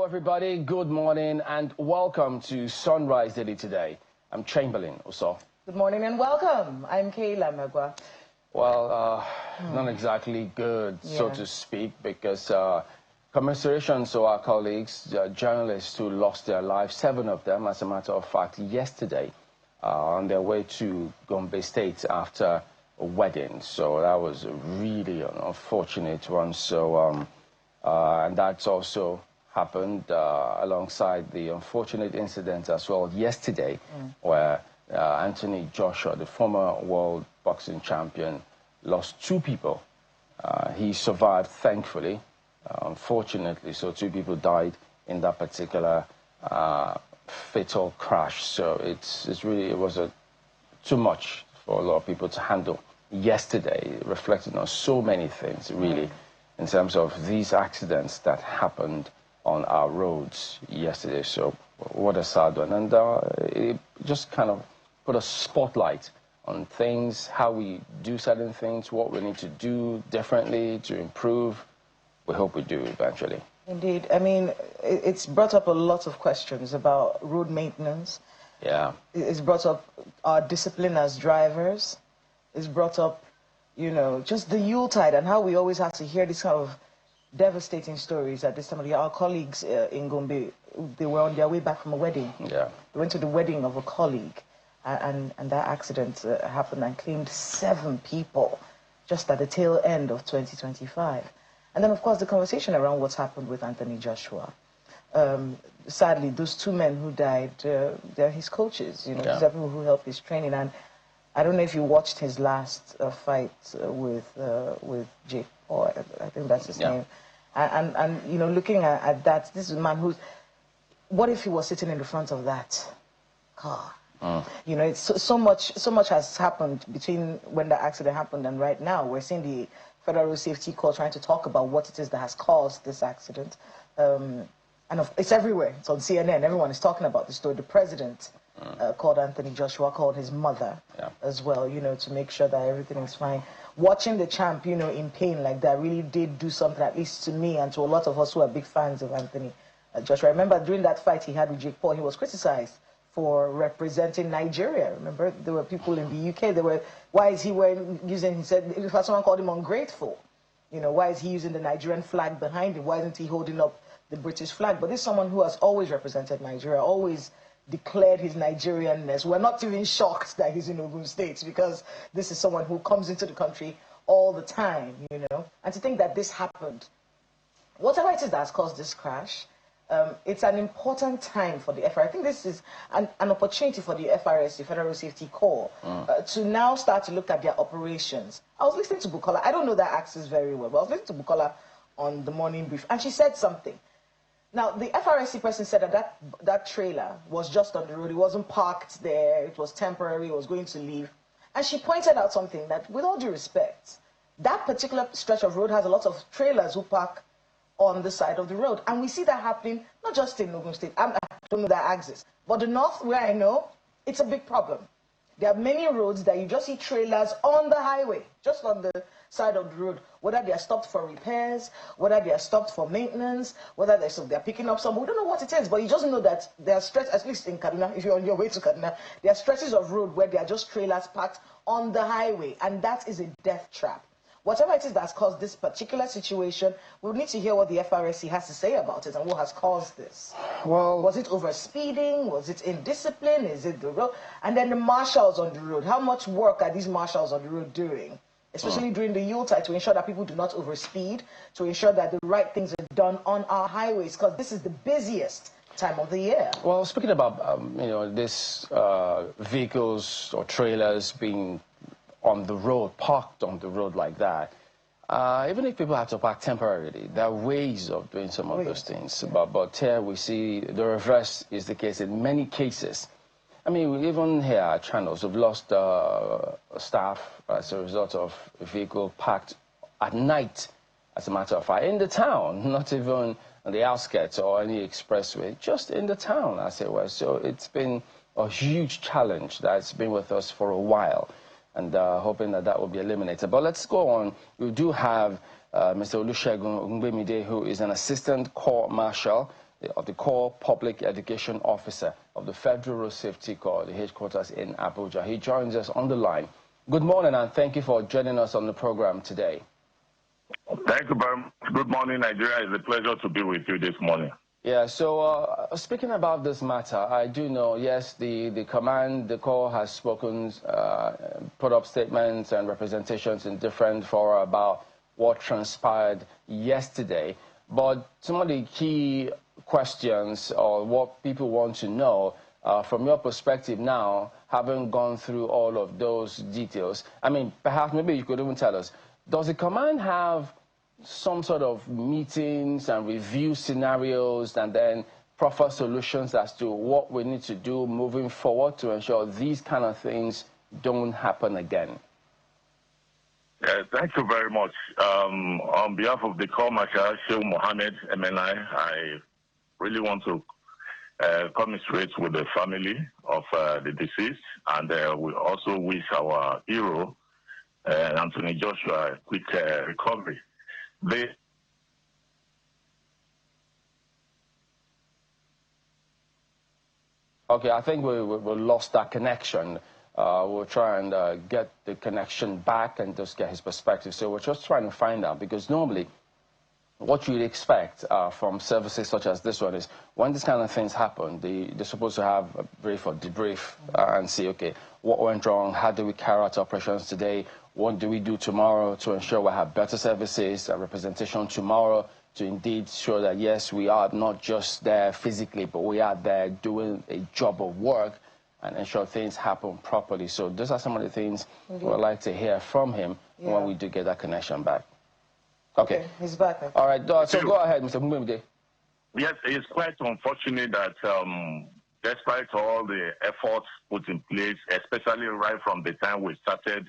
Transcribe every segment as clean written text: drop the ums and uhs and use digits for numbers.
everybody. Good morning and welcome to Sunrise Daily Today. I'm Chamberlain Oso. Good morning and welcome. I'm Kayla Magwa. Well, not exactly good, so to speak, because commiserations to our colleagues, journalists who lost their lives, 7 of them, as a matter of fact, yesterday, on their way to Gombe State after a wedding. So that was really an unfortunate one. So, and that's also happened alongside the unfortunate incident as well yesterday, where Anthony Joshua, the former world boxing champion, lost 2 people. He survived, thankfully. Unfortunately, so 2 people died in that particular fatal crash. So it was too much for a lot of people to handle yesterday, reflecting on so many things, really, in terms of these accidents that happened on our roads yesterday. So what a sad one. And it just kind of put a spotlight on things, how we do certain things, what we need to do differently to improve. We hope we do eventually. Indeed. I mean, it's brought up a lot of questions about road maintenance. Yeah. It's brought up our discipline as drivers. It's brought up, you know, just the Yuletide and how we always have to hear this kind of devastating stories at this time of the year. Our colleagues in Gombe, they were on their way back from a wedding. Yeah. They went to the wedding of a colleague, and that accident happened and claimed 7 people just at the tail end of 2025. And then, of course, the conversation around what's happened with Anthony Joshua. Sadly, those 2 men who died, they're his coaches. You know, these are people who helped his training. And I don't know if you watched his last fight with Jake Paul. I think that's his name. And you know, looking at that, this is a man who's... What if he was sitting in the front of that car? You know, it's so much has happened between when the accident happened and right now. We're seeing the Federal Safety Corps trying to talk about what it is that has caused this accident. And it's everywhere. It's on CNN. Everyone is talking about the story. The president called Anthony Joshua, called his mother as well, you know, to make sure that everything is fine. Watching the champ, you know, in pain like that really did do something, at least to me and to a lot of us who are big fans of Anthony Joshua. I remember during that fight he had with Jake Paul, he was criticized for representing Nigeria. Remember, there were people in the UK, they were, why is he using, he said, if someone called him ungrateful, you know, why is he using the Nigerian flag behind him? Why isn't he holding up the British flag? But this is someone who has always represented Nigeria, always declared his Nigerianness. We're not even shocked that he's in Ogun State, because this is someone who comes into the country all the time, you know. And to think that this happened, whatever it is that has caused this crash, it's an important time for the FRS. I think this is an opportunity for the FRS, the Federal Safety Corps, to now start to look at their operations. I was listening to Bukola. I don't know that axis very well, but I was listening to Bukola on the morning brief, and she said something. Now, the FRSC person said that trailer was just on the road. It wasn't parked there. It was temporary. It was going to leave. And she pointed out something that, with all due respect, that particular stretch of road has a lot of trailers who park on the side of the road. And we see that happening not just in Ogun State. I don't know that axis. But the north, where I know, it's a big problem. There are many roads that you just see trailers on the highway, just on the side of the road, whether they are stopped for repairs, whether they are stopped for maintenance, whether they're picking up some. We don't know what it is, but you just know that there are stretches, at least in Kaduna, if you're on your way to Kaduna, there are stretches of road where there are just trailers parked on the highway, and that is a death trap. Whatever it is that's caused this particular situation, we'll need to hear what the FRSC has to say about it and what has caused this. Well, was it overspeeding? Was it indiscipline? Is it the road? And then the marshals on the road. How much work are these marshals on the road doing? Especially during the Yuletide, to ensure that people do not overspeed, to ensure that the right things are done on our highways, because this is the busiest time of the year. Well, speaking about, you know, this vehicles or trailers being on the road, parked on the road like that, even if people have to park temporarily, there are ways of doing some of those things. But here we see the reverse is the case in many cases. I mean, even here at channels, we've lost staff as a result of a vehicle parked at night, as a matter of fact, in the town, not even on the outskirts or any expressway, just in the town, as it were. So it's been a huge challenge that's been with us for a while, and hoping that that will be eliminated. But let's go on. We do have Mr. Olusegun Ogungbemide, who is an assistant court marshal of the Core Public Education Officer of the Federal Road Safety Corps, the headquarters in Abuja. He joins us on the line. Good morning, and thank you for joining us on the program today. Thank you very much. Good morning, Nigeria. It's a pleasure to be with you this morning. Yeah, so speaking about this matter, I do know, yes, the command, the Corps has spoken, put up statements and representations in different fora about what transpired yesterday. But some of the key questions or what people want to know from your perspective now, having gone through all of those details, I mean, perhaps maybe you could even tell us, does the command have some sort of meetings and review scenarios and then proper solutions as to what we need to do moving forward to ensure these kind of things don't happen again? Thank you very much. On behalf of the Corps Marshal Sheikh Mohammed MNI, I really want to commiserate with the family of the deceased, and we also wish our hero, Anthony Joshua, a quick recovery. Okay, I think we lost that connection. We'll try and get the connection back and just get his perspective. So we're just trying to find out, because normally what you'd expect from services such as this one is when these kind of things happen, they're supposed to have a brief or debrief and see, okay, what went wrong? How do we carry out operations today? What do we do tomorrow to ensure we have better services and representation tomorrow to indeed show that, yes, we are not just there physically, but we are there doing a job of work and ensure things happen properly. So those are some of the things we'd like to hear from him when we do get that connection back. Okay. He's back. All right, so go ahead, Mr. Mumimde. Yes, it's quite unfortunate that despite all the efforts put in place, especially right from the time we started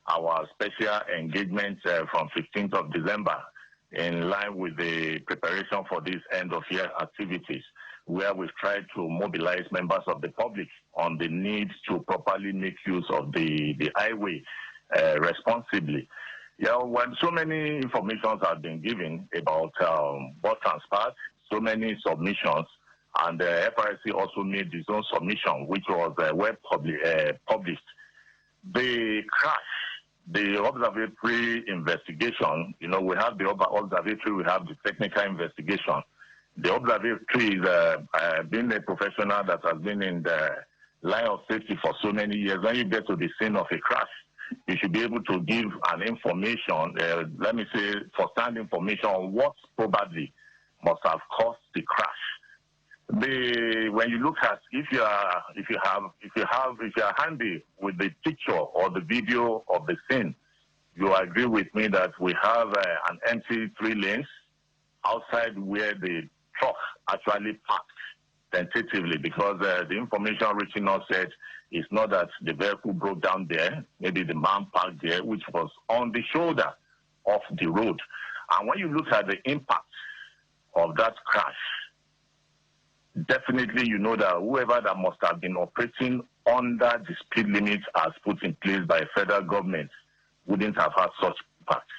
our special engagement from 15th of December, in line with the preparation for these end-of-year activities, where we've tried to mobilize members of the public on the need to properly make use of the highway responsibly. Yeah, when so many informations have been given about what transpired, so many submissions, and the FRC also made its own submission, which was web published. The crash, the observatory investigation, you know, we have the observatory, we have the technical investigation. The observatory is being a professional that has been in the line of safety for so many years. When you get to the scene of a crash, you should be able to give an information, let me say, first-hand information on what probably must have caused the crash. When you look at, if you are handy with the picture or the video of the scene, you agree with me that we have an empty 3 lanes outside where the truck actually parked tentatively, because the information reaching us said it's not that the vehicle broke down there, maybe the man parked there, which was on the shoulder of the road. And when you look at the impact of that crash, definitely you know that whoever that must have been operating under the speed limit as put in place by federal government wouldn't have had such impact.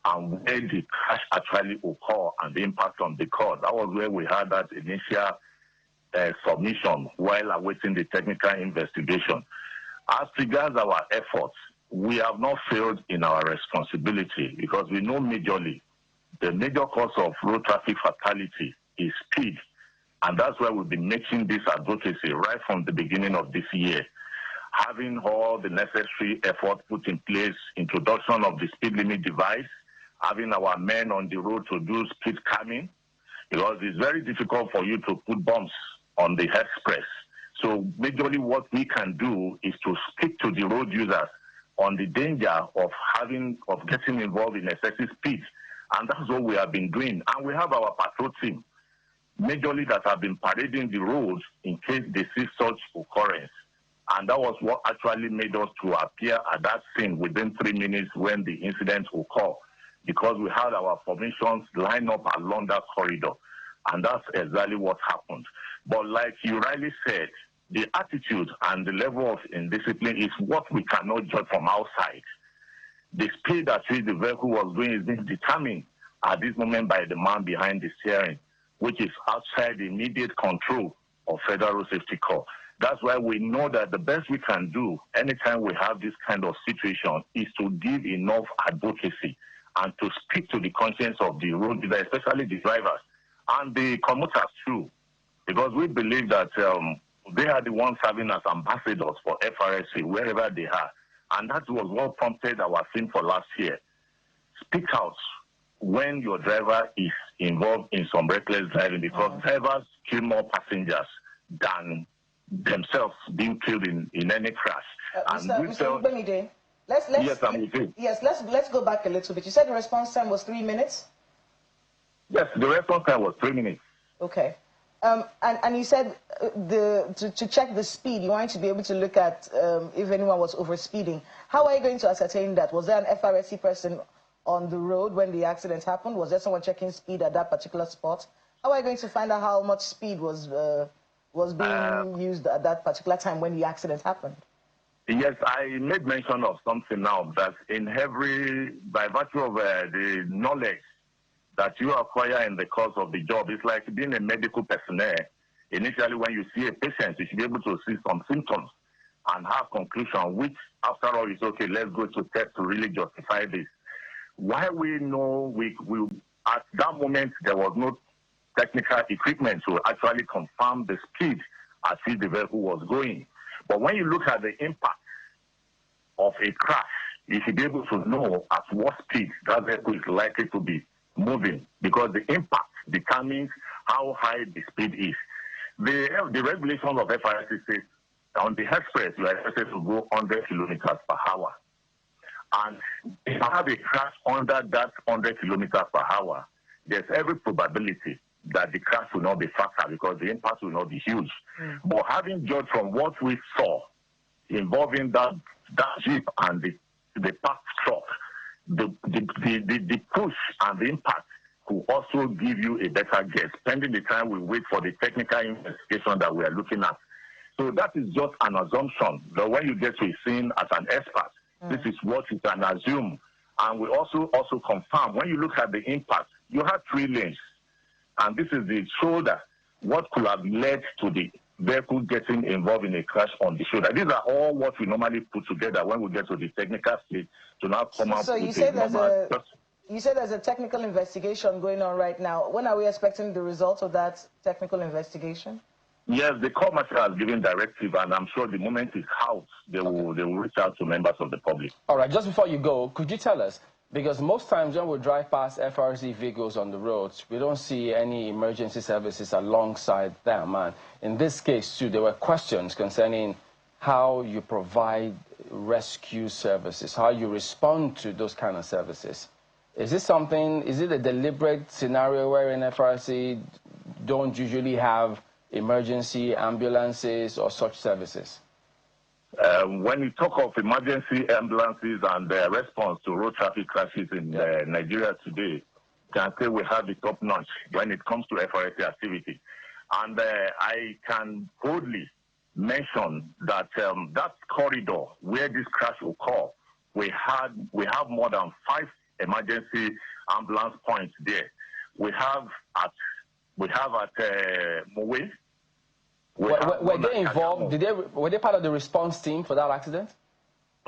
And where the crash actually occurred and the impact on the car, that was where we had that initial submission while awaiting the technical investigation. As regards our efforts, we have not failed in our responsibility, because we know majorly the major cause of road traffic fatality is speed. And that's why we've been making this advocacy right from the beginning of this year. Having all the necessary effort put in place, introduction of the speed limit device, having our men on the road to do speed calming, because it's very difficult for you to put bumps on the express. So majorly what we can do is to speak to the road users on the danger of getting involved in excessive speed. And that's what we have been doing. And we have our patrol team, majorly that have been parading the roads in case they see such occurrence. And that was what actually made us to appear at that scene within 3 minutes when the incident occurred, because we had our formations lined up along that corridor. And that's exactly what happened. But like you rightly said, the attitude and the level of indiscipline is what we cannot judge from outside. The speed at which the vehicle was going is being determined at this moment by the man behind the steering. which is outside the immediate control of Federal Road Safety Corps. That's why we know that the best we can do anytime we have this kind of situation is to give enough advocacy and to speak to the conscience of the road users, especially the drivers and the commuters too, because we believe that they are the ones serving as ambassadors for FRSC wherever they are. And that was what prompted our theme for last year. Speak out when your driver is involved in some reckless driving, because drivers kill more passengers than themselves being killed in any crash. Mr. Benide, let's go back a little bit. You said the response time was 3 minutes? Yes, the response time was 3 minutes. Okay. And you said to check the speed, you wanted to be able to look at if anyone was overspeeding. How are you going to ascertain that? Was there an FRSC person on the road when the accident happened? Was there someone checking speed at that particular spot? How are you going to find out how much speed was being used at that particular time when the accident happened? Yes, I made mention of something now, that by virtue of the knowledge that you acquire in the course of the job, it's like being a medical personnel. Initially, when you see a patient, you should be able to see some symptoms and have conclusion, which after all is okay, let's go to test to really justify this. Why we know we at that moment there was no technical equipment to actually confirm the speed at which the vehicle was going. But when you look at the impact of a crash, you should be able to know at what speed that vehicle is likely to be moving, because the impact determines how high the speed is. The regulations of FRSC says on the express you are expected to go 100 kilometers per hour. And if you have a crash under that 100 kilometers per hour, there's every probability that the crash will not be faster because the impact will not be huge. But having judged from what we saw involving that Jeep and the parked truck, the push and the impact could also give you a better guess, pending the time we wait for the technical investigation that we are looking at. So that is just an assumption. But when you get to a scene as an expert, this is what you can assume. And we also confirm, when you look at the impact, you have 3 lanes. And this is the shoulder, what could have led to the vehicle getting involved in a crash on the shoulder. These are all what we normally put together when we get to the technical stage to now come out with you said there's a technical investigation going on right now. When are we expecting the results of that technical investigation? Yes, the court martial has given directive, and I'm sure the moment it's out, they will reach out to members of the public. All right, just before you go, could you tell us, because most times when we drive past FRC vehicles on the roads, we don't see any emergency services alongside them. And in this case, too, there were questions concerning how you provide rescue services, how you respond to those kind of services. Is it a deliberate scenario wherein FRC don't usually have emergency ambulances or such services? When you talk of emergency ambulances and response to road traffic crashes in Nigeria today, can say we have the top notch when it comes to FRSC activity. And I can boldly mention that that corridor where this crash occurred, we have more than 5 emergency ambulance points there. We have at Mowe. Were they involved? Were they part of the response team for that accident?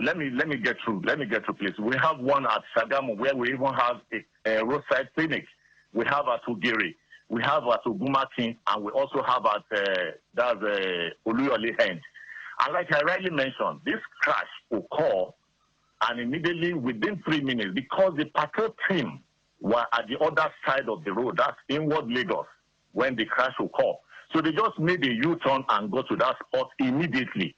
Let me get through. Please. We have one at Sagamo where we even have a roadside clinic. We have at Ugiri. We have at Ogumakin, and we also have at Oluyole End. And like I rightly mentioned, this crash occurred, and immediately within 3 minutes, because the patrol team were at the other side of the road, that's inward Lagos, when the crash occurred. So they just made a U-turn and go to that spot immediately.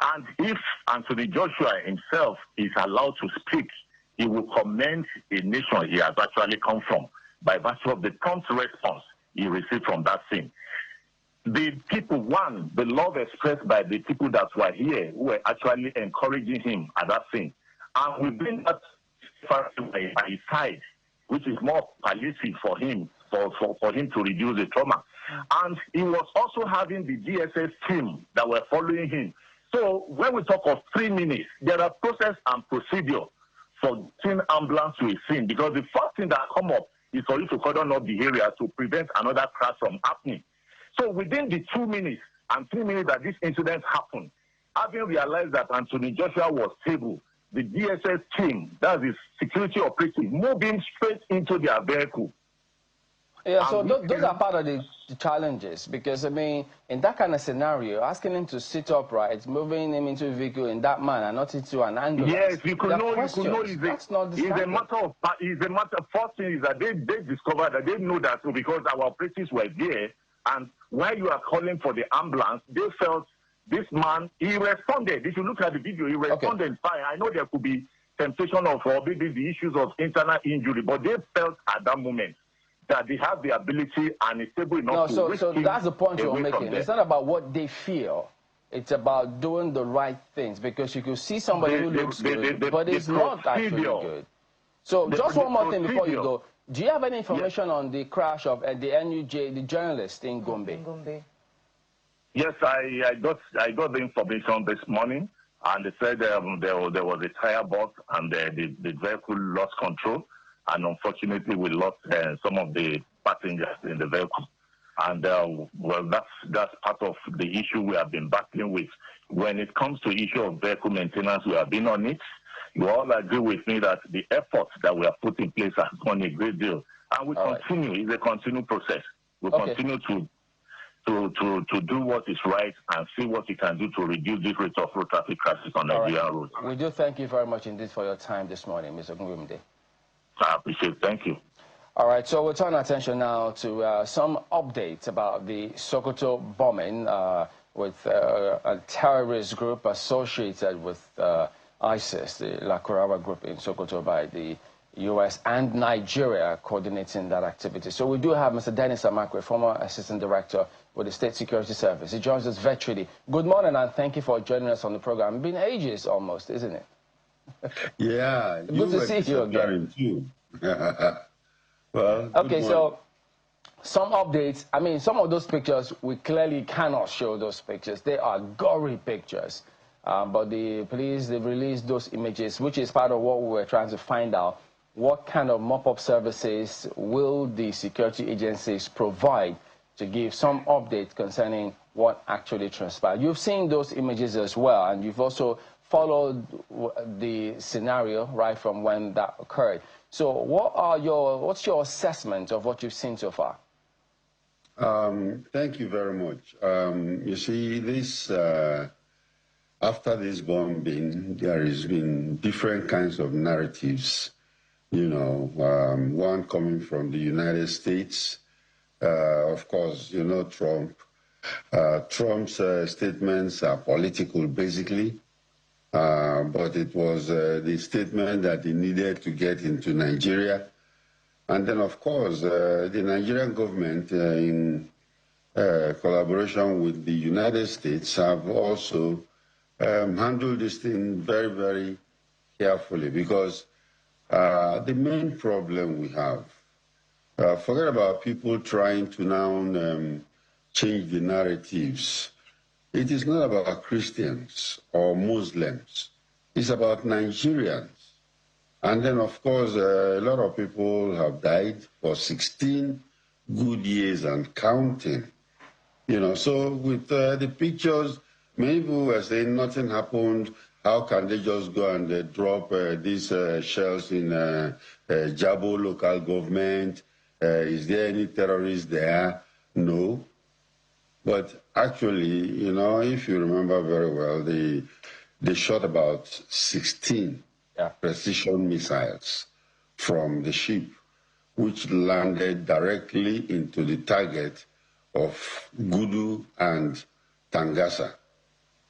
And if Anthony Joshua himself is allowed to speak, he will commend a nation he has actually come from by virtue of the prompt response he received from that scene. The people, the love expressed by the people that were here who were actually encouraging him at that scene. And we bring that by his side, which is more palliative for him, for him to reduce the trauma. And he was also having the DSS team that were following him. So when we talk of 3 minutes, there are process and procedure for getting ambulance to a scene, because the first thing that come up is for you to cordon off the area to prevent another crash from happening. So within the 2 minutes and 3 minutes that this incident happened, having realized that Anthony Joshua was stable, the DSS team, that's the security operative, moved him straight into their vehicle. Yeah, so those are part of the challenges, because, I mean, in that kind of scenario, asking him to sit upright, moving him into a vehicle in that manner, not into an ambulance. Yes, you could know, that's not the standard. It's a matter of first thing is that they discovered that they know that because our operatives were there, and while you are calling for the ambulance, they felt this man, he responded. If you look at the video, he responded fine. I know there could be temptation of maybe the issues of internal injury, but they felt at that moment that they have the ability and is able enough to so that's the point you're making. It's not about what they feel. It's about doing the right things, because you could see somebody who looks good, but it's not actually good. So just one more thing before you go. Do you have any information on the crash of the NUJ, the journalist in Gombe? Yes, I got the information this morning, and they said there was a tire burst and the vehicle lost control. And unfortunately, we lost some of the passengers in the vehicle. And, well, that's part of the issue we have been battling with. When it comes to issue of vehicle maintenance, we have been on it. You all agree with me that the efforts that we have put in place has gone a great deal. And we continue. Right. It's a continued process. We continue to do what is right and see what we can do to reduce this rate of road traffic crashes on Nigerian roads. We do thank you very much indeed for your time this morning, Mr. Ngumde. I appreciate it. Thank you. All right, so we'll turn our attention now to some updates about the Sokoto bombing with a terrorist group associated with ISIS, the Lakurawa group in Sokoto, by the U.S. and Nigeria coordinating that activity. So we do have Mr. Dennis Amakwe, former Assistant Director with the State Security Service. He joins us virtually. Good morning, and thank you for joining us on the program. It's been ages almost, isn't it? Yeah, good to see you again. Too. Well, okay, so some updates. I mean, some of those pictures, we clearly cannot show those pictures. They are gory pictures. But the police, they've released those images, which is part of what we were trying to find out. What kind of mop-up services will the security agencies provide to give some update concerning what actually transpired? You've seen those images as well, and you've also followed the scenario right from when that occurred. So what's your assessment of what you've seen so far? Thank you very much. You see, this after this bombing, there has been different kinds of narratives. You know, one coming from the United States. Of course, you know, Trump. Trump's statements are political, basically. But it was the statement that he needed to get into Nigeria. And then, of course, the Nigerian government, in collaboration with the United States, have also handled this thing very, very carefully, because the main problem we have, forget about people trying to now change the narratives. It is not about Christians or Muslims. It's about Nigerians. And then, of course, a lot of people have died for 16 good years and counting. You know, so with the pictures, many people were saying nothing happened. How can they just go and drop these shells in Jabo local government? Is there any terrorists there? No. But actually, you know, if you remember very well, they shot about 16 precision missiles from the ship, which landed directly into the target of Gudu and Tangasa.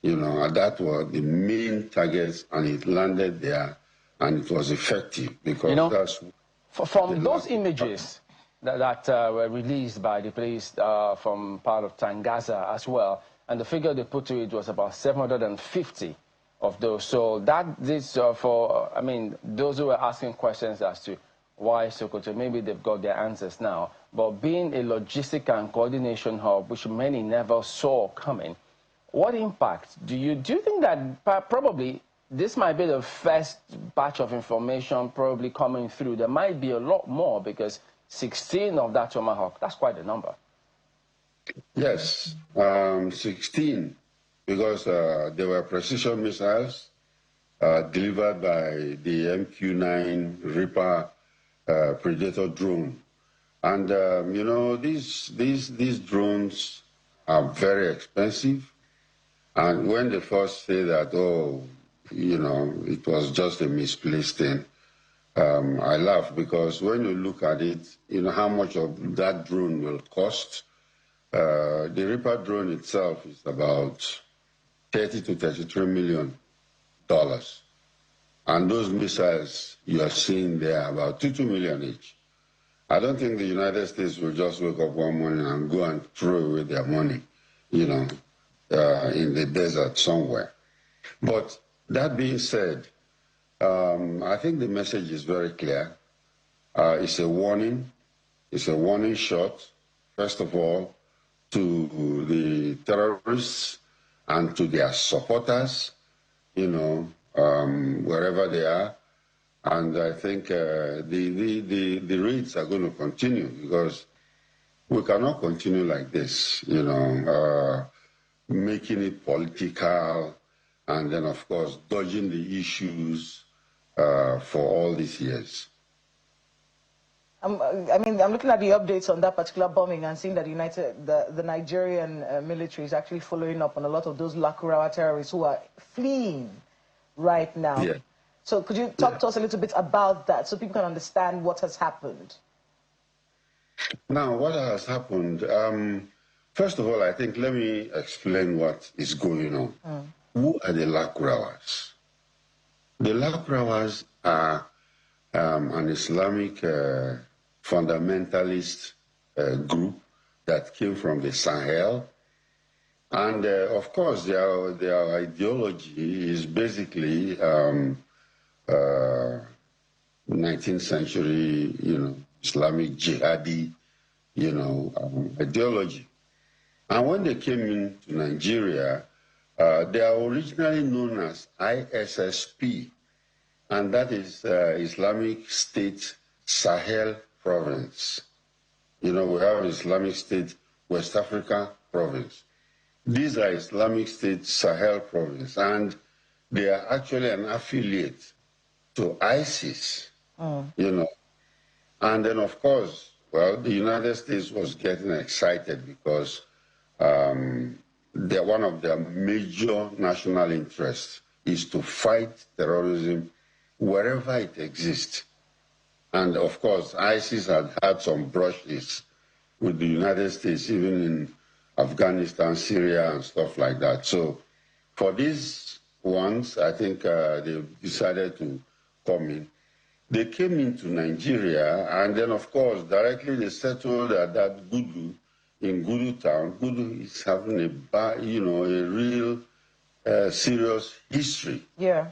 You know, that were the main targets, and it landed there, and it was effective, because, you know, that's... From those images that were released by the police from part of Tangasa as well, and the figure they put to it was about 750 of those. So this for, I mean, those who were asking questions as to why Sokoto, maybe they've got their answers now. But being a logistic and coordination hub, which many never saw coming, what impact do you think that probably this might be the first batch of information probably coming through? There might be a lot more, because 16 of that Tomahawk. That's quite a number. Yes, 16, because they were precision missiles delivered by the MQ-9 Reaper Predator drone. And, you know, these drones are very expensive. And when they first say that, oh, you know, it was just a misplaced thing, I laugh, because when you look at it, you know how much of that drone will cost. The Reaper drone itself is about $30 to $33 million. And those missiles you are seeing there are about $2 million each. I don't think the United States will just wake up one morning and go and throw away their money, you know, in the desert somewhere. But that being said, I think the message is very clear. It's a warning. It's a warning shot, first of all, to the terrorists and to their supporters, you know, wherever they are. And I think the raids are going to continue, because we cannot continue like this, you know, making it political and then, of course, dodging the issues for all these years. I mean, I'm looking at the updates on that particular bombing and seeing that the Nigerian military is actually following up on a lot of those Lakurawa terrorists who are fleeing right now. Yeah. So could you talk to us a little bit about that so people can understand what has happened? Now, what has happened, first of all, I think let me explain what is going on. Who are the Lakurawas? The Lakurawas are an Islamic fundamentalist group that came from the Sahel. And of course, their ideology is basically 19th century, you know, Islamic jihadi, you know, ideology. And when they came into Nigeria, they are originally known as ISSP, and that is Islamic State Sahel Province. You know, we have Islamic State West Africa Province. These are Islamic State Sahel Province, and they are actually an affiliate to ISIS, you know. And then, of course, well, the United States was getting excited because one of their major national interests is to fight terrorism wherever it exists. And, of course, ISIS had some brushes with the United States, even in Afghanistan, Syria, and stuff like that. So for these ones, I think they decided to come in. They came into Nigeria, and then, of course, directly they settled at that Gudu, in Gudu town. Gudu is having a real serious history. Yeah.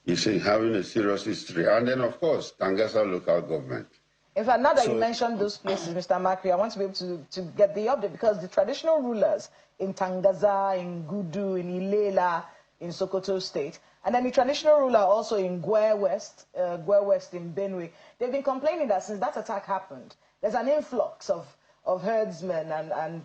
It's having a serious history. And then, of course, Tangasa local government. In fact, now that you mentioned those places, Mr. Makri, I want to be able to get the update, because the traditional rulers in Tangaza, in Gudu, in Ilela, in Sokoto State, and then the traditional ruler also in Gwe West in Benue, they've been complaining that since that attack happened, there's an influx of herdsmen and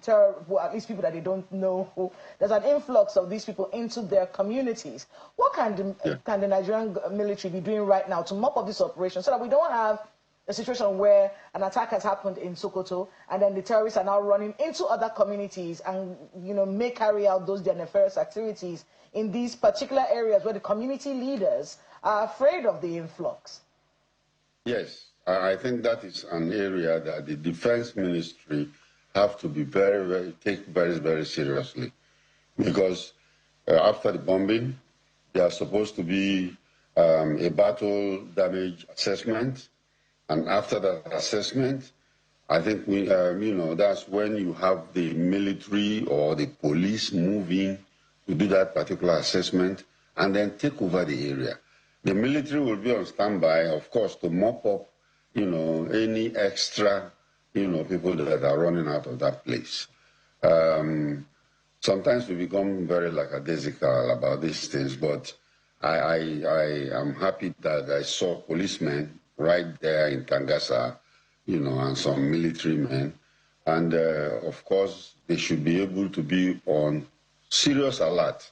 well, at least people that they don't know. There's an influx of these people into their communities. What can the Nigerian military be doing right now to mop up this operation so that we don't have a situation where an attack has happened in Sokoto and then the terrorists are now running into other communities and, you know, may carry out their nefarious activities in these particular areas where the community leaders are afraid of the influx? Yes, I think that is an area that the Defense Ministry have to be take very seriously, because after the bombing, there are supposed to be a battle damage assessment. And after that assessment, I think that's when you have the military or the police move in to do that particular assessment and then take over the area. The military will be on standby, of course, to mop up, any extra, people that are running out of that place. Sometimes we become very lackadaisical about these things, but I am happy that I saw policemen right there in Tangasa, and some military men. And of course, they should be able to be on serious alert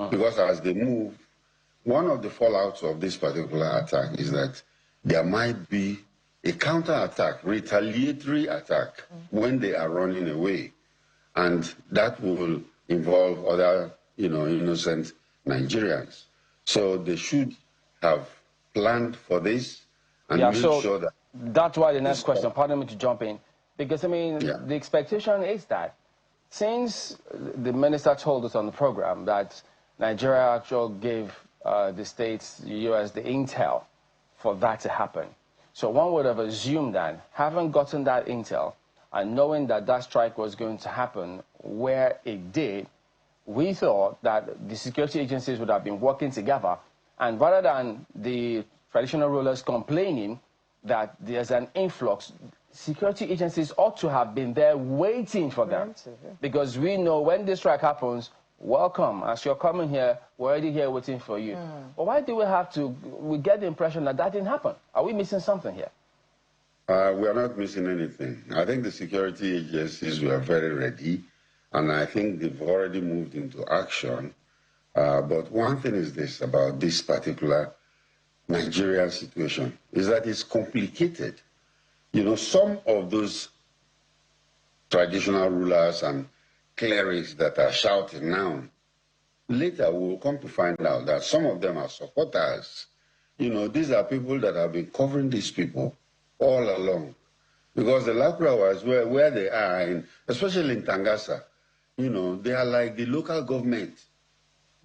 because as they move, one of the fallouts of this particular attack is that there might be a counterattack, retaliatory attack when they are running away. And that will involve other, innocent Nigerians. So they should have planned for this and made sure that... That's why the next question, pardon me to jump in, because, the expectation is that since the minister told us on the program that Nigeria actually gave the states, the U.S., the intel for that to happen. So one would have assumed that, having gotten that intel and knowing that that strike was going to happen where it did, we thought that the security agencies would have been working together, and rather than the traditional rulers complaining that there's an influx, security agencies ought to have been there waiting for them. Because we know when this strike happens, welcome, as you're coming here, we're already here waiting for you. But why do we have to, we get the impression that that didn't happen? Are we missing something here? We are not missing anything. I think the security agencies were very ready, and I think they've already moved into action. But one thing is this about this particular Nigerian situation, is that it's complicated. Some of those traditional rulers and clerics that are shouting now, later we'll come to find out that some of them are supporters. These are people that have been covering these people all along. Because the Lakrawas, where they are, especially in Tangasa, they are like the local government.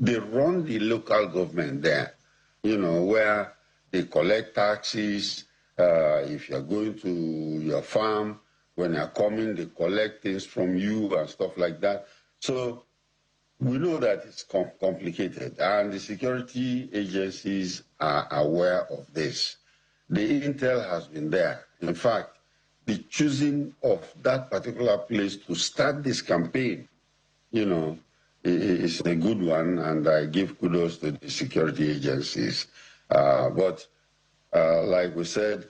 They run the local government there, where they collect taxes. If you're going to your farm, when you're coming, they collect things from you and stuff like that. So we know that it's complicated, and the security agencies are aware of this. The intel has been there. In fact, the choosing of that particular place to start this campaign, is a good one, and I give kudos to the security agencies. But like we said,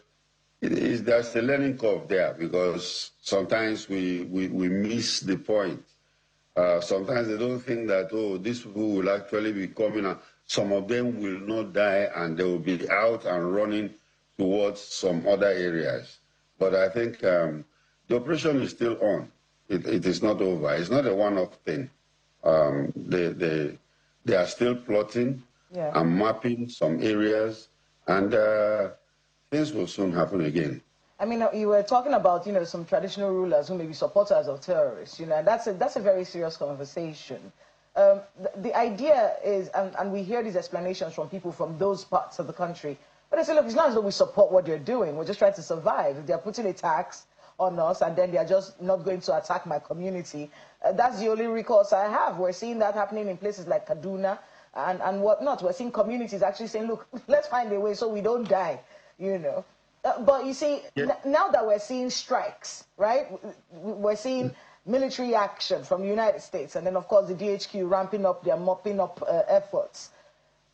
there's a learning curve there, because sometimes we miss the point. Sometimes they don't think that, these people will actually be coming, and some of them will not die, and they will be out and running towards some other areas. But I think the operation is still on. It is not over. It's not a one-off thing. They are still plotting and mapping some areas, and things will soon happen again. You were talking about, some traditional rulers who may be supporters of terrorists, and that's a very serious conversation. The idea is, and we hear these explanations from people from those parts of the country, but they say, look, it's not as though we support what they're doing. We're just trying to survive. If they're putting a tax on us and then they're just not going to attack my community, that's the only recourse I have. We're seeing that happening in places like Kaduna and whatnot. We're seeing communities actually saying, look, let's find a way so we don't die, But you see, now that we're seeing strikes, right? We're seeing military action from the United States, and then, of course, the DHQ ramping up their mopping up efforts.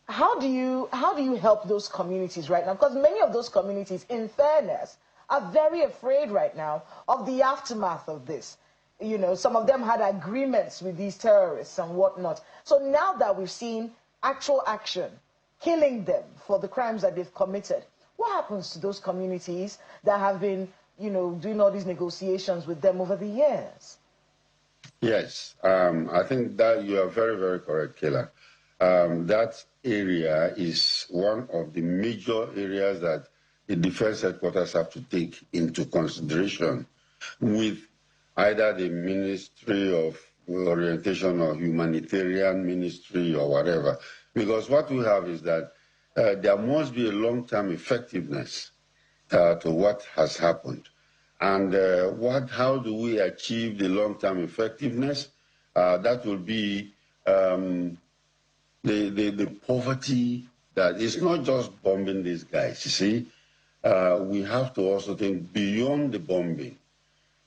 How do you help those communities right now? Because many of those communities, in fairness, are very afraid right now of the aftermath of this. Some of them had agreements with these terrorists and whatnot. So now that we've seen actual action, killing them for the crimes that they've committed, what happens to those communities that have been, doing all these negotiations with them over the years? Yes, I think that you are very, very correct, Kayla. That area is one of the major areas that the defense headquarters have to take into consideration with either the Ministry of Orientation or Humanitarian Ministry or whatever. Because what we have is that there must be a long-term effectiveness to what has happened. And how do we achieve the long-term effectiveness? That will be the poverty that is not just bombing these guys, you see. We have to also think beyond the bombing,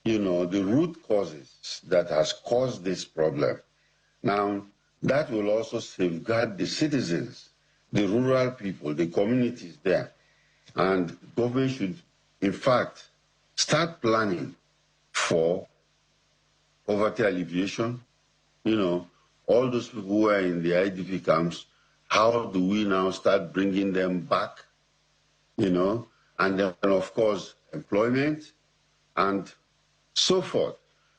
the root causes that has caused this problem. Now, that will also safeguard the citizens, the rural people, the communities there. And government should, in fact, start planning for poverty alleviation, all those people who are in the IDP camps, how do we now start bringing them back, and then, of course, employment and so forth.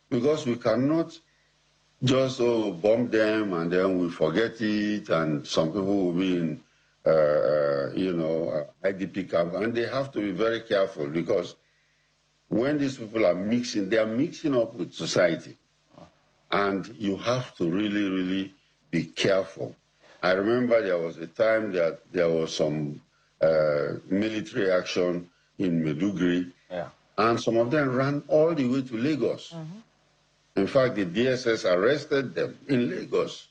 Because we cannot just bomb them and then we forget it, and some people will be in, IDP camp, and they have to be very careful because when these people are mixing, they are mixing up with society. And you have to really, really be careful. I remember there was a time that there was some military action in Maiduguri, and some of them ran all the way to Lagos. In fact, the DSS arrested them in Lagos.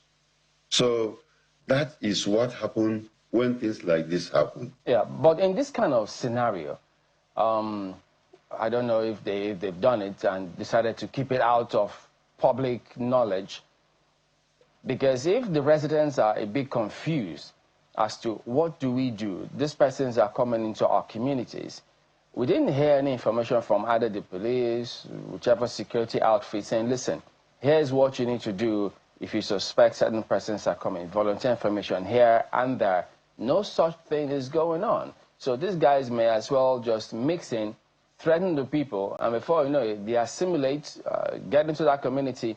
So that is what happened when things like this happen. Yeah, but in this kind of scenario, I don't know if they've done it and decided to keep it out of public knowledge, because if the residents are a bit confused as to what do we do, these persons are coming into our communities. We didn't hear any information from either the police, whichever security outfit, saying, listen, here's what you need to do if you suspect certain persons are coming. Volunteer information here and there. No such thing is going on. So these guys may as well just mix in, threaten the people, and before you know it, they assimilate, get into that community,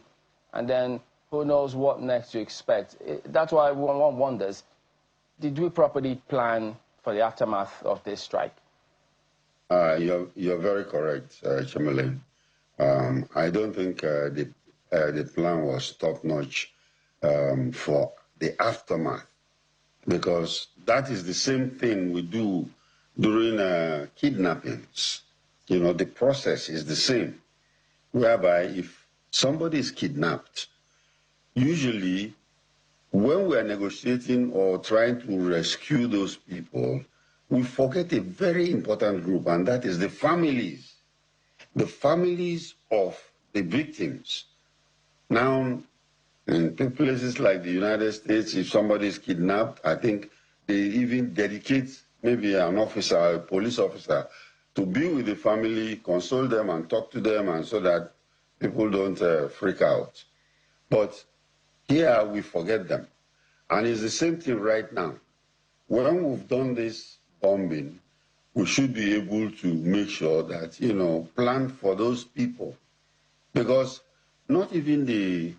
and then who knows what next to expect. That's why one wonders, did we properly plan for the aftermath of this strike? You're very correct, Chamberlain. I don't think the plan was top-notch for the aftermath, because that is the same thing we do during kidnappings. The process is the same, whereby if somebody is kidnapped, usually when we are negotiating or trying to rescue those people, we forget a very important group, and that is the families of the victims. Now, in places like the United States, if somebody is kidnapped, I think they even dedicate maybe an officer, a police officer, to be with the family, console them and talk to them, and so that people don't freak out. But here we forget them. And it's the same thing right now. When we've done this bombing, we should be able to make sure that, plan for those people. Because not even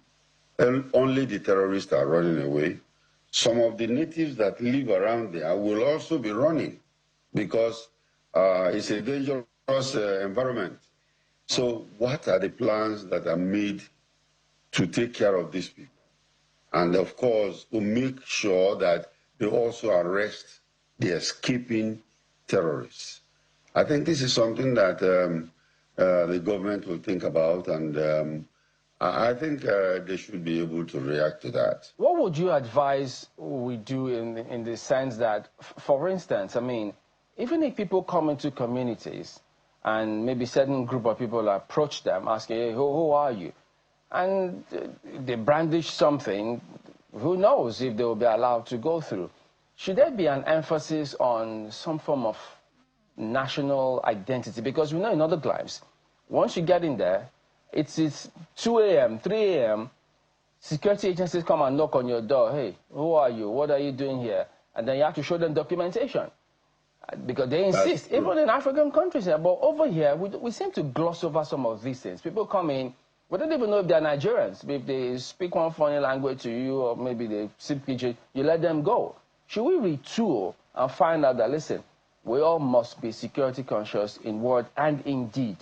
only the terrorists are running away. Some of the natives that live around there will also be running, because it's a dangerous environment. So what are the plans that are made to take care of these people? And of course, to make sure that they also arrest the escaping terrorists. I think this is something that the government will think about, and I think they should be able to react to that. What would you advise we do in the sense that, for instance, even if people come into communities and maybe a certain group of people approach them asking, hey, who are you? And they brandish something, who knows if they will be allowed to go through. Should there be an emphasis on some form of national identity? Because we know in other climes, once you get in there, it's 2 a.m., 3 a.m., security agencies come and knock on your door. Hey, who are you? What are you doing here? And then you have to show them documentation, because they insist, even in African countries. But over here, we seem to gloss over some of these things. People come in, we don't even know if they're Nigerians. If they speak one funny language to you, or maybe they speak pidgin, you let them go. Should we retool and find out that, listen, we all must be security conscious in word and in deed?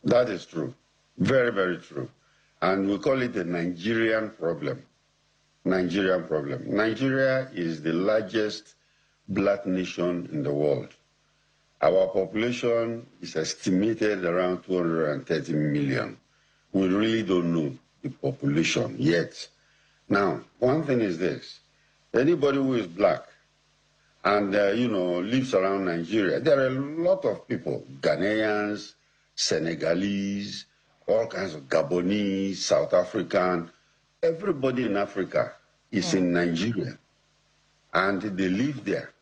That is true. Very, very true. And we call it the Nigerian problem. Nigerian problem. Nigeria is the largest black nation in the world. Our population is estimated around 230 million. We really don't know the population yet. Now, one thing is this. Anybody who is black and, lives around Nigeria, there are a lot of people, Ghanaians, Senegalese, all kinds of Gabonese, South African. Everybody in Africa is in Nigeria, and they live there.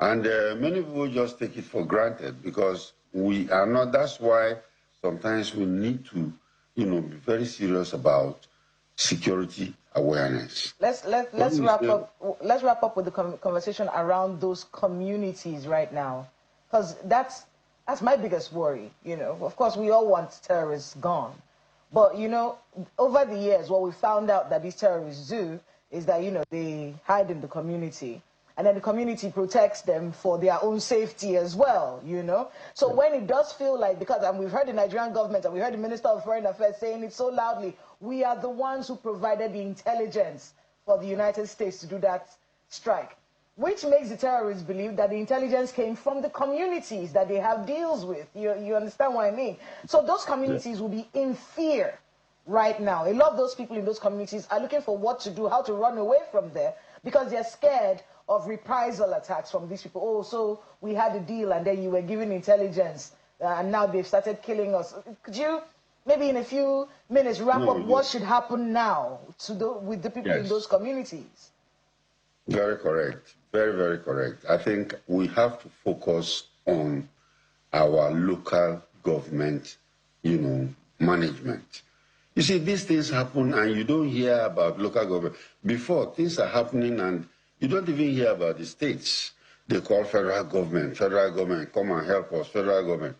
And many people just take it for granted, because we are not. That's why sometimes we need to, be very serious about security awareness. Let's wrap up. Let's wrap up with the conversation around those communities right now, because that's my biggest worry. Of course, we all want terrorists gone, but over the years, what we found out that these terrorists do is that they hide in the community, and then the community protects them for their own safety as well. So when it does feel like, and we've heard the Nigerian government and we heard the Minister of Foreign Affairs saying it so loudly, we are the ones who provided the intelligence for the United States to do that strike, which makes the terrorists believe that the intelligence came from the communities that they have deals with. You understand what I mean? So those communities will be in fear right now. A lot of those people in those communities are looking for what to do, how to run away from there, because they're scared of reprisal attacks from these people. Oh, so we had a deal and then you were giving intelligence and now they've started killing us. Could you maybe in a few minutes wrap up what should happen now with the people in those communities? Very correct. Very, very correct. I think we have to focus on our local government, management. You see, these things happen and you don't hear about local government. Before, things are happening and you don't even hear about the states. They call federal government, come and help us, federal government.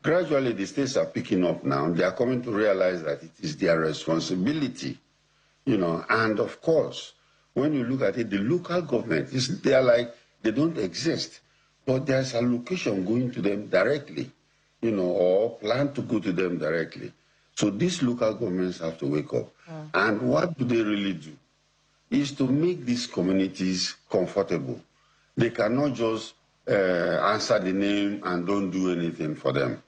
Gradually the states are picking up now. They are coming to realize that it is their responsibility, and of course, when you look at it, the local government, they are like, they don't exist, but there's allocation going to them directly, or plan to go to them directly. So these local governments have to wake up. And what do they really do? Is to make these communities comfortable. They cannot just answer the name and don't do anything for them.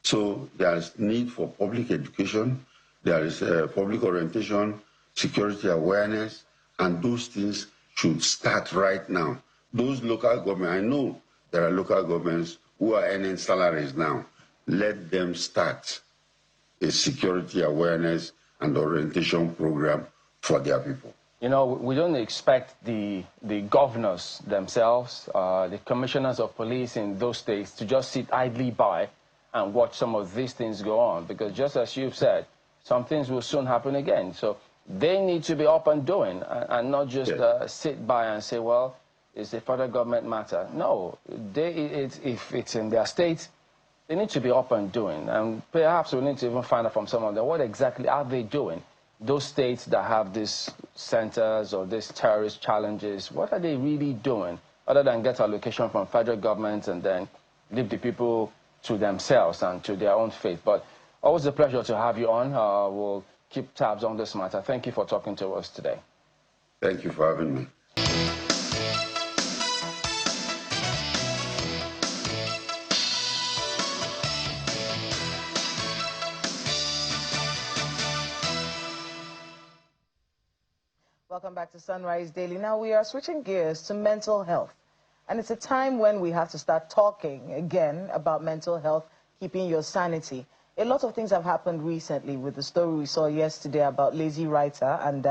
So there is need for public education, there is public orientation, security awareness, and those things should start right now. Those local governments, I know there are local governments who are earning salaries now. Let them start a security awareness and orientation program for their people. We don't expect the governors themselves, the commissioners of police in those states to just sit idly by and watch some of these things go on, because just as you've said, some things will soon happen again. So they need to be up and doing and not just sit by and say, well, it's a federal government matter. No, if it's in their state, they need to be up and doing. And perhaps we need to even find out from some of them, what exactly are they doing? Those states that have these centers or these terrorist challenges, what are they really doing other than get allocation from federal government and then leave the people to themselves and to their own fate? But always a pleasure to have you on. We'll keep tabs on this matter. Thank you for talking to us today. Thank you for having me. Welcome back to Sunrise Daily. Now we are switching gears to mental health. And it's a time when we have to start talking again about mental health, keeping your sanity. A lot of things have happened recently with the story we saw yesterday about Lazy Writer and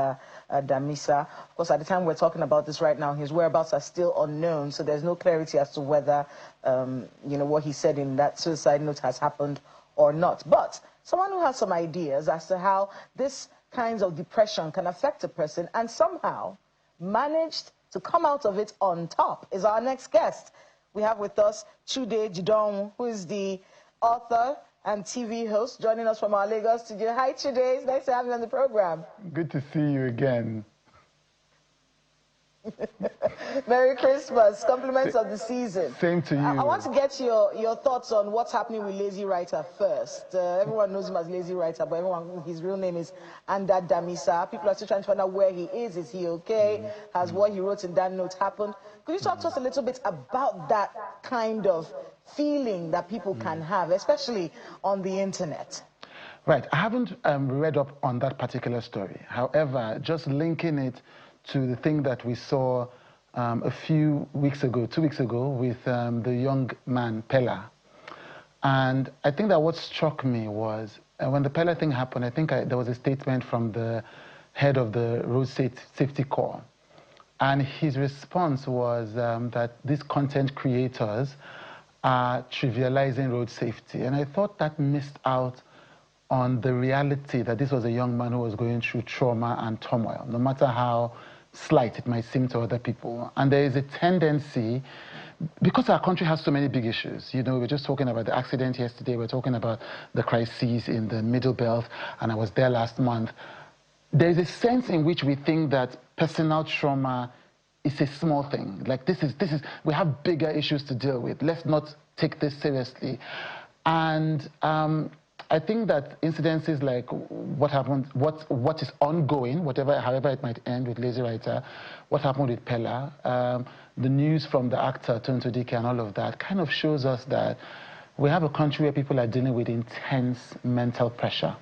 Damisa. Of course, at the time we're talking about this right now, his whereabouts are still unknown, so there's no clarity as to whether, what he said in that suicide note has happened or not. But someone who has some ideas as to how this kinds of depression can affect a person and somehow managed to come out of it on top is our next guest. We have with us Chude Jidong, who is the author and TV host, joining us from our Lagos studio. Hi, Chude. It's nice to have you on the program. Good to see you again. Merry Christmas. Compliments of the season. Same to you. I want to get your thoughts on what's happening with Lazy Writer first. Everyone knows him as Lazy Writer, but his real name is Anda Damisa. People are still trying to find out where he is. Is he okay? Has what he wrote in that note happened? Could you talk to us a little bit about that kind of feeling that people can have, especially on the internet? Right. I haven't read up on that particular story. However, just linking it to the thing that we saw a few weeks ago, 2 weeks ago, with the young man, Pella. And I think that what struck me was, when the Pella thing happened, I think there was a statement from the head of the Road Safety Corps. And his response was that these content creators are trivializing road safety. And I thought that missed out on the reality that this was a young man who was going through trauma and turmoil, no matter how slight it might seem to other people. And there is a tendency, because our country has so many big issues, you know, we were just talking about the accident yesterday, we're talking about the crises in the Middle Belt, and I was there last month. There's a sense in which we think that personal trauma is a small thing. Like this is, we have bigger issues to deal with. Let's not take this seriously. And I think that incidences like what happened, what is ongoing, however it might end with Lazy Writer, what happened with Pella, the news from the actor Tonto Dike and all of that kind of shows us that we have a country where people are dealing with intense mental pressure.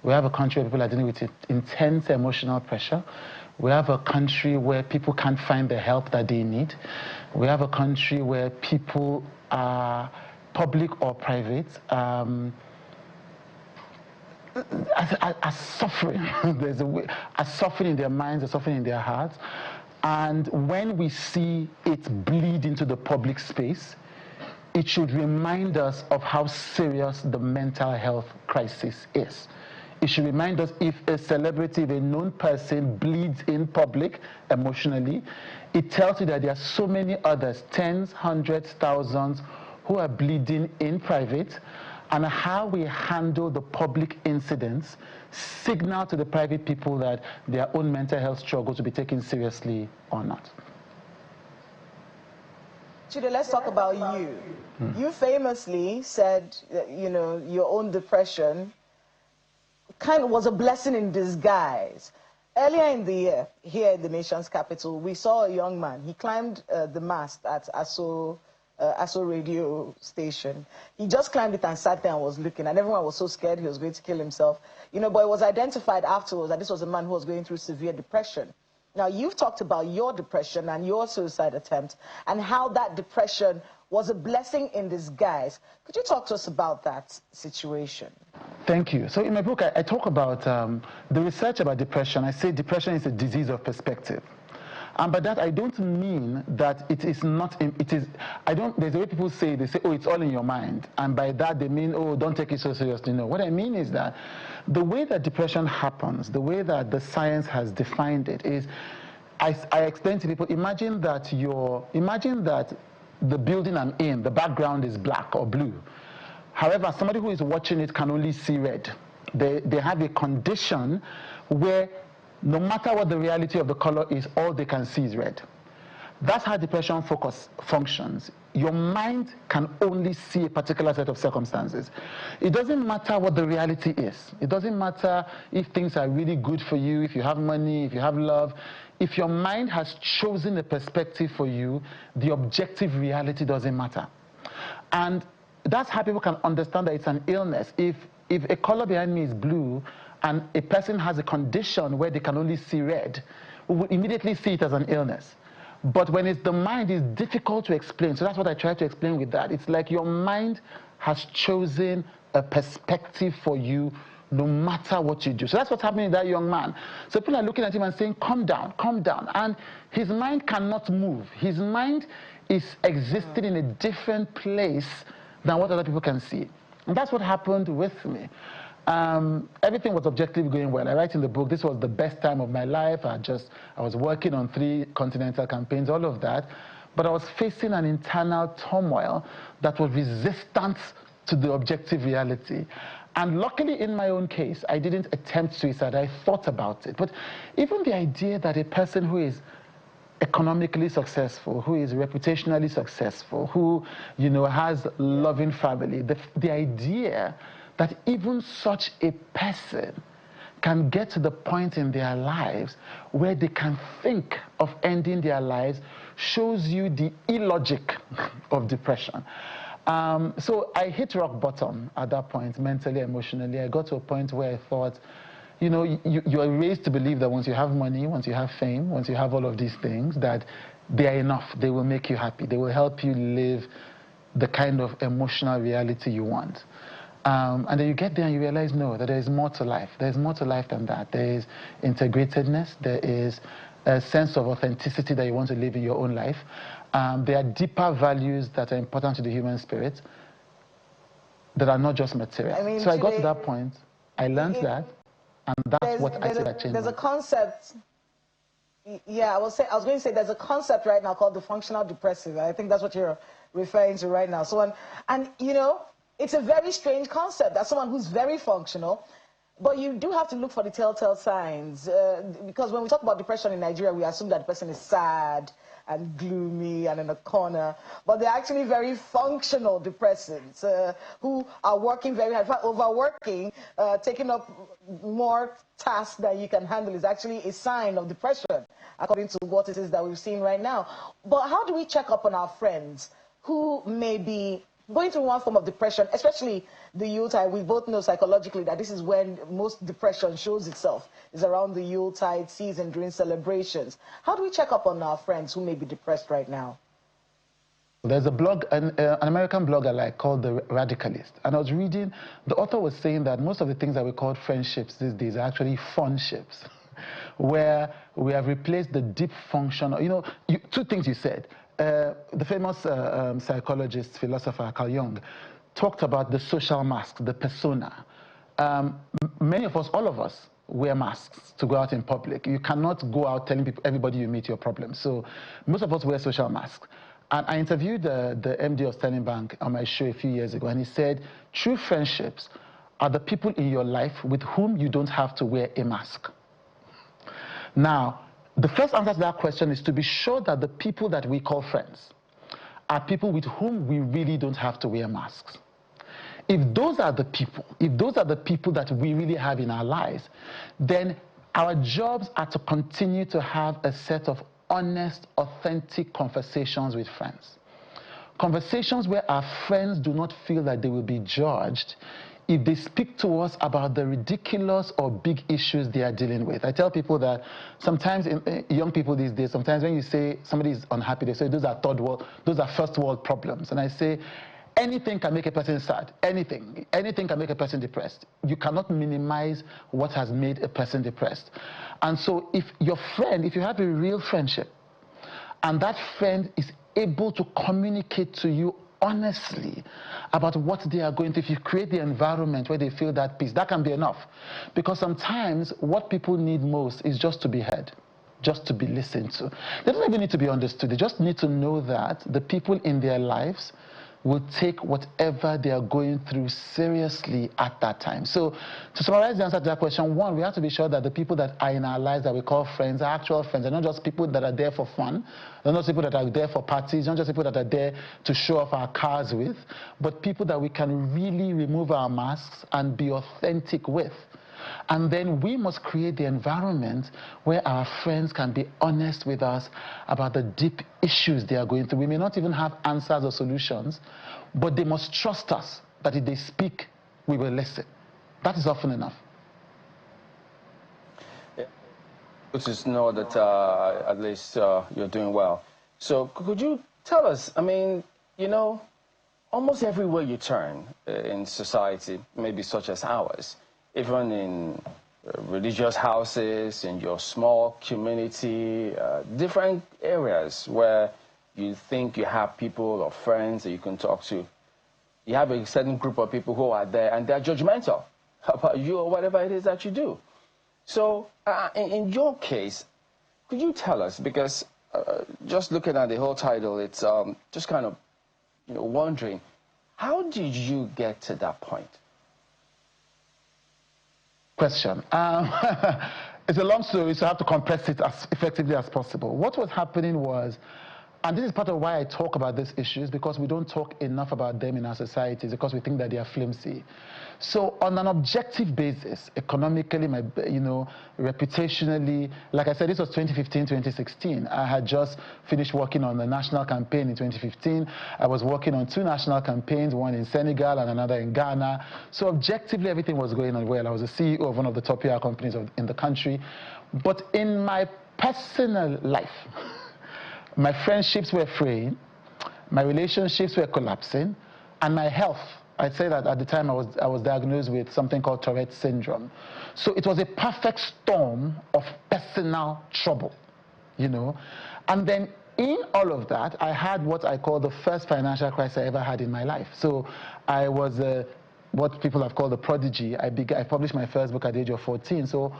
We have a country where people are dealing with intense emotional pressure. We have a country where people can't find the help that they need. We have a country where people are, public or private, are suffering. Are suffering in their minds, are suffering in their hearts. And when we see it bleed into the public space, it should remind us of how serious the mental health crisis is. It should remind us, if a celebrity, if a known person bleeds in public emotionally, it tells you that there are so many others, tens, hundreds, thousands, who are bleeding in private, and how we handle the public incidents signal to the private people that their own mental health struggles will be taken seriously or not. Chide, let's talk about you. You famously said, you know, your own depression kind of was a blessing in disguise. Earlier in the year, here in the nation's capital, we saw a young man. He climbed the mast at Aso radio station. He just climbed it and sat there and was looking, and everyone was so scared he was going to kill himself. You know, but it was identified afterwards that this was a man who was going through severe depression. Now, you've talked about your depression and your suicide attempt and how that depression was a blessing in disguise. Could you talk to us about that situation? Thank you. So in my book, I talk about the research about depression. I say depression is a disease of perspective. And by that, I don't mean that it is not, there's a way people say, oh, it's all in your mind. And by that, they mean, oh, don't take it so seriously. No, what I mean is that the way that depression happens, the way that the science has defined it is, I explain to people, imagine that the building I'm in, the background is black or blue. However, somebody who is watching it can only see red. They have a condition where no matter what the reality of the color is, all they can see is red. That's how depression functions. Your mind can only see a particular set of circumstances. It doesn't matter what the reality is. It doesn't matter if things are really good for you, if you have money, if you have love. If your mind has chosen a perspective for you, the objective reality doesn't matter. And that's how people can understand that it's an illness. If a color behind me is blue, and a person has a condition where they can only see red, we will immediately see it as an illness. But when it's the mind, it's difficult to explain. So that's what I try to explain with that. It's like your mind has chosen a perspective for you no matter what you do. So that's what's happening to that young man. So people are looking at him and saying, calm down, calm down. And his mind cannot move. His mind is existing in a different place than what other people can see. And that's what happened with me. Everything was objectively going well. I write in the book, this was the best time of my life. I was working on 3 continental campaigns, all of that. But I was facing an internal turmoil that was resistant to the objective reality. And luckily, in my own case, I didn't attempt suicide. I thought about it. But even the idea that a person who is economically successful, who is reputationally successful, who, you know, has loving family, the idea that even such a person can get to the point in their lives where they can think of ending their lives shows you the illogic of depression. So I hit rock bottom at that point, mentally, emotionally. I got to a point where I thought, you know, you are raised to believe that once you have money, once you have fame, once you have all of these things, that they are enough. They will make you happy. They will help you live the kind of emotional reality you want. And then you get there and you realize, no, that there is more to life. There's more to life than that. There is integratedness. There is a sense of authenticity that you want to live in your own life. There are deeper values that are important to the human spirit that are not just material. I mean, so I got to that point, I learned that, and that's what I said I changed. There's a concept. Yeah, I was going to say there's a concept right now called the functional depressive. I think that's what you're referring to right now. So, and you know, it's a very strange concept. That's someone who's very functional, but you do have to look for the telltale signs because when we talk about depression in Nigeria, we assume that the person is sad and gloomy and in a corner, but they're actually very functional depressants who are working very hard. In fact, overworking, taking up more tasks than you can handle is actually a sign of depression, according to what it is that we've seen right now. But how do we check up on our friends who may be going through one form of depression, especially the Yuletide? We both know psychologically that this is when most depression shows itself, is around the Yuletide season during celebrations. How do we check up on our friends who may be depressed right now? There's a blog, an American blog I like called The Radicalist, and I was reading, the author was saying that most of the things that we call friendships these days are actually funships, where we have replaced the deep functional, you know, two things you said. The famous psychologist, philosopher Carl Jung talked about the social mask, the persona. Many of us, all of us, wear masks to go out in public. You cannot go out telling people, everybody you meet your problem. So most of us wear social masks. And I interviewed the MD of Sterling Bank on my show a few years ago, and he said, true friendships are the people in your life with whom you don't have to wear a mask. Now, the first answer to that question is to be sure that the people that we call friends are people with whom we really don't have to wear masks. If those are the people that we really have in our lives, then our jobs are to continue to have a set of honest, authentic conversations with friends. Conversations where our friends do not feel that they will be judged if they speak to us about the ridiculous or big issues they are dealing with. I tell people that sometimes, young people these days, sometimes when you say somebody is unhappy, they say those are first world problems. And I say, anything can make a person sad. Anything can make a person depressed. You cannot minimize what has made a person depressed. And so if your friend, if you have a real friendship, and that friend is able to communicate to you honestly about what they are going through, if you create the environment where they feel that peace, that can be enough. Because sometimes what people need most is just to be heard, just to be listened to. They don't even need to be understood. They just need to know that the people in their lives will take whatever they are going through seriously at that time. So to summarize the answer to that question, one, we have to be sure that the people that are in our lives that we call friends are actual friends. They're not just people that are there for fun. They're not people that are there for parties. Not just people that are there to show off our cars with, but people that we can really remove our masks and be authentic with. And then we must create the environment where our friends can be honest with us about the deep issues they are going through. We may not even have answers or solutions, but they must trust us that if they speak, we will listen. That is often enough. Yeah. Good to know that at least you're doing well. So could you tell us, I mean, you know, almost everywhere you turn in society, maybe such as ours, even in religious houses, in your small community, different areas where you think you have people or friends that you can talk to. You have a certain group of people who are there and they're judgmental about you or whatever it is that you do. So in your case, could you tell us, because just looking at the whole title, it's just kind of, you know, wondering, how did you get to that point? Question. It's a long story, so I have to compress it as effectively as possible. What was happening was, and this is part of why I talk about these issues, because we don't talk enough about them in our societies, because we think that they are flimsy. So on an objective basis, economically, you know, reputationally, like I said, this was 2015, 2016. I had just finished working on the national campaign in 2015. I was working on 2 national campaigns, one in Senegal and another in Ghana. So objectively, everything was going on well. I was the CEO of one of the top PR companies in the country. But in my personal life, my friendships were fraying, my relationships were collapsing, and my health, I'd say that at the time I was diagnosed with something called Tourette's syndrome. So it was a perfect storm of personal trouble you know. And then in all of that, I had what I call the first financial crisis I ever had in my life. So I was what people have called a prodigy. I published my first book at the age of 14. So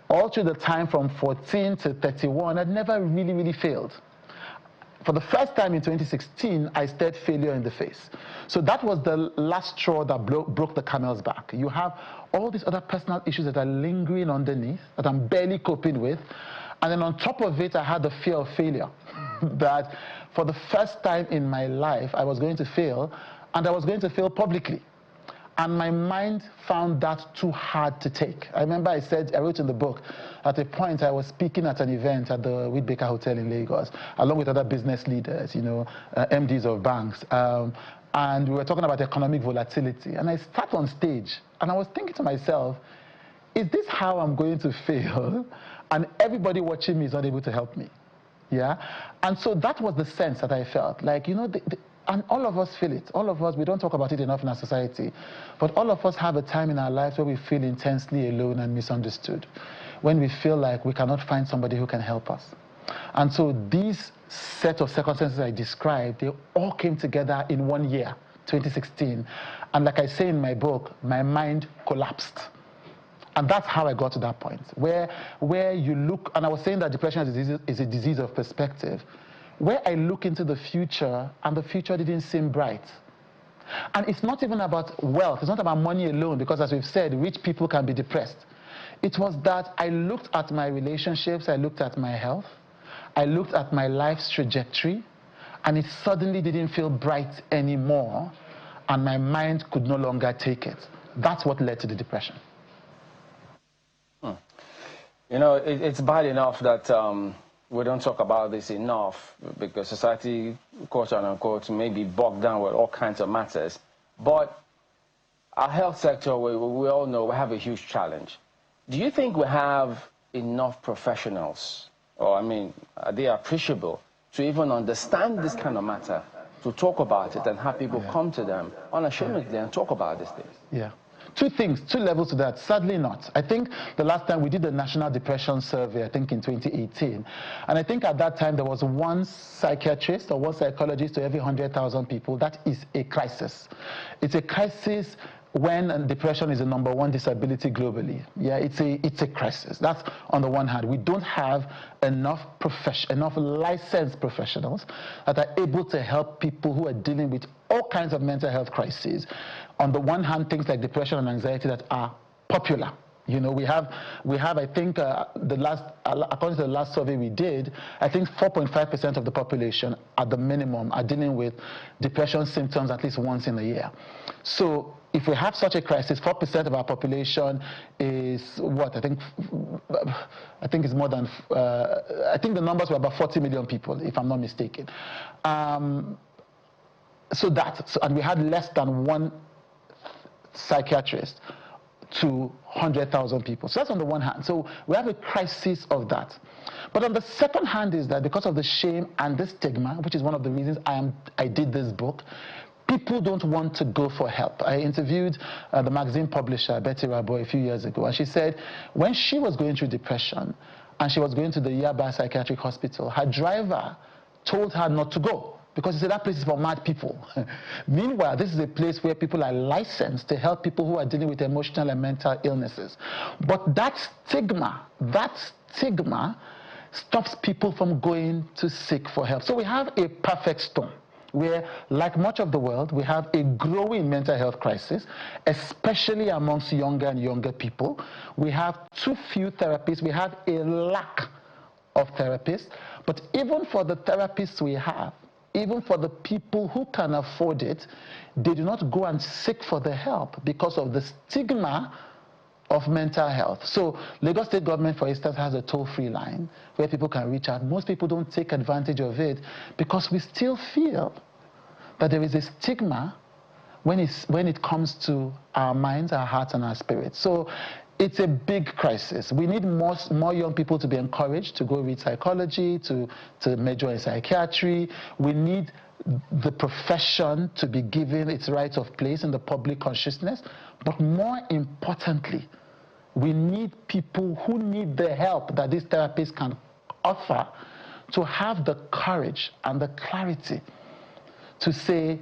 all through the time from 14 to 31, I'd never really failed. For the first time in 2016, I stared failure in the face. So that was the last straw that broke the camel's back. You have all these other personal issues that are lingering underneath, that I'm barely coping with. And then on top of it, I had the fear of failure. That for the first time in my life, I was going to fail, and I was going to fail publicly. And my mind found that too hard to take. I remember I wrote in the book, at a point I was speaking at an event at the Whitbaker Hotel in Lagos, along with other business leaders, you know, MDs of banks. And we were talking about economic volatility. And I sat on stage, and I was thinking to myself, is this how I'm going to fail? And everybody watching me is not able to help me. Yeah? And so that was the sense that I felt. Like, you know, and all of us feel it. All of us, we don't talk about it enough in our society, but all of us have a time in our lives where we feel intensely alone and misunderstood, when we feel like we cannot find somebody who can help us. And so these set of circumstances I described, they all came together in 1 year, 2016. And like I say in my book, my mind collapsed. And that's how I got to that point, where you look, and I was saying that depression is a disease of perspective, where I look into the future, and the future didn't seem bright. And it's not even about wealth, it's not about money alone, because as we've said, rich people can be depressed. It was that I looked at my relationships, I looked at my health, I looked at my life's trajectory, and it suddenly didn't feel bright anymore, and my mind could no longer take it. That's what led to the depression. You know, it's bad enough that we don't talk about this enough, because society, quote unquote, may be bogged down with all kinds of matters. But our health sector, we all know we have a huge challenge. Do you think we have enough professionals, or I mean, are they appreciable to even understand this kind of matter, to talk about it and have people come to them unashamedly and talk about these things? Yeah. Two things, two levels to that. Sadly not. I think the last time we did the National Depression Survey, I think in 2018, and I think at that time there was one psychiatrist or one psychologist to every 100,000 people. That is a crisis. It's a crisis when depression is the #1 disability globally. Yeah, it's a crisis. That's on the one hand. We don't have enough licensed professionals that are able to help people who are dealing with all kinds of mental health crises. On the one hand, things like depression and anxiety that are popular. You know, we have I think, according to the last survey we did, I think 4.5% of the population, at the minimum, are dealing with depression symptoms at least once in a year. So if we have such a crisis, 4% of our population is what? I think it's more than, I think the numbers were about 40 million people, if I'm not mistaken. And we had less than one psychiatrist to 100,000 people. So that's on the one hand. So we have a crisis of that. But on the second hand is that because of the shame and the stigma, which is one of the reasons I did this book, people don't want to go for help. I interviewed the magazine publisher, Betty Raboy, a few years ago, and she said when she was going through depression and she was going to the Yaba Psychiatric Hospital, her driver told her not to go, because he said that place is for mad people. Meanwhile, this is a place where people are licensed to help people who are dealing with emotional and mental illnesses. But that stigma stops people from going to seek for help. So we have a perfect storm where, like much of the world, we have a growing mental health crisis, especially amongst younger and younger people. We have too few therapists. We have a lack of therapists. But even for the therapists we have, even for the people who can afford it, they do not go and seek for the help because of the stigma of mental health. So Lagos State government, for instance, has a toll-free line where people can reach out. Most people don't take advantage of it because we still feel that there is a stigma when it comes to our minds, our hearts, and our spirits. So it's a big crisis. We need more young people to be encouraged to go read psychology, to major in psychiatry. We need the profession to be given its right of place in the public consciousness. But more importantly, we need people who need the help that these therapists can author to have the courage and the clarity to say,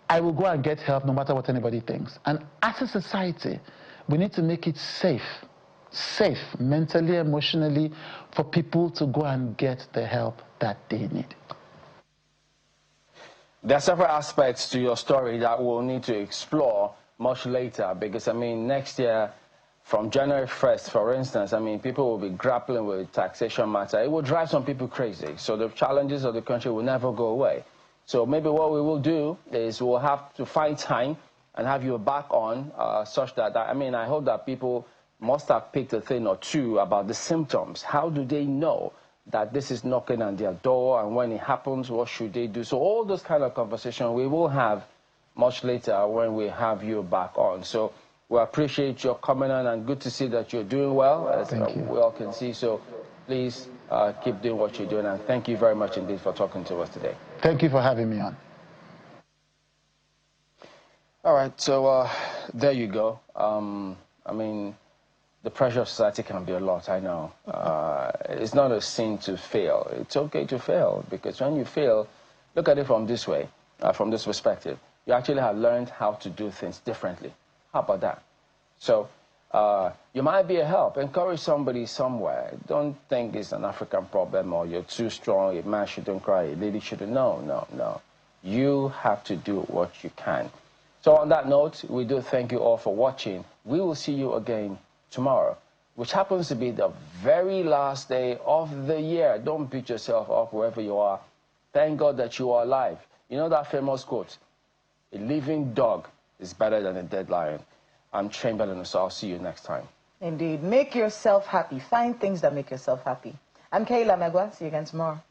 I will go and get help no matter what anybody thinks. And as a society, we need to make it safe mentally, emotionally, for people to go and get the help that they need. There are several aspects to your story that we'll need to explore much later, because, I mean, next year, from January 1st, for instance, I mean, people will be grappling with taxation matter. It will drive some people crazy. So the challenges of the country will never go away. So maybe what we will do is we'll have to find time and have you back on such that, I mean, I hope that people must have picked a thing or two about the symptoms. How do they know that this is knocking on their door, and when it happens, what should they do? So all those kind of conversation we will have much later when we have you back on. So we appreciate your coming on, and good to see that you're doing well, as we all can see. So please keep doing what you're doing, and thank you very much indeed for talking to us today. Thank you for having me on. All right, so there you go. I mean, the pressure of society can be a lot, I know. It's not a sin to fail. It's okay to fail, because when you fail, look at it from this way, from this perspective. You actually have learned how to do things differently. How about that? So you might be a help. Encourage somebody somewhere. Don't think it's an African problem, or you're too strong, a man shouldn't cry, a lady shouldn't. No. You have to do what you can. So on that note, we do thank you all for watching. We will see you again tomorrow, which happens to be the very last day of the year. Don't beat yourself up wherever you are. Thank God that you are alive. You know that famous quote, a living dog is better than a dead lion. I'm Chamberlain, so I'll see you next time. Indeed. Make yourself happy. Find things that make yourself happy. I'm Kayla Megwa. See you again tomorrow.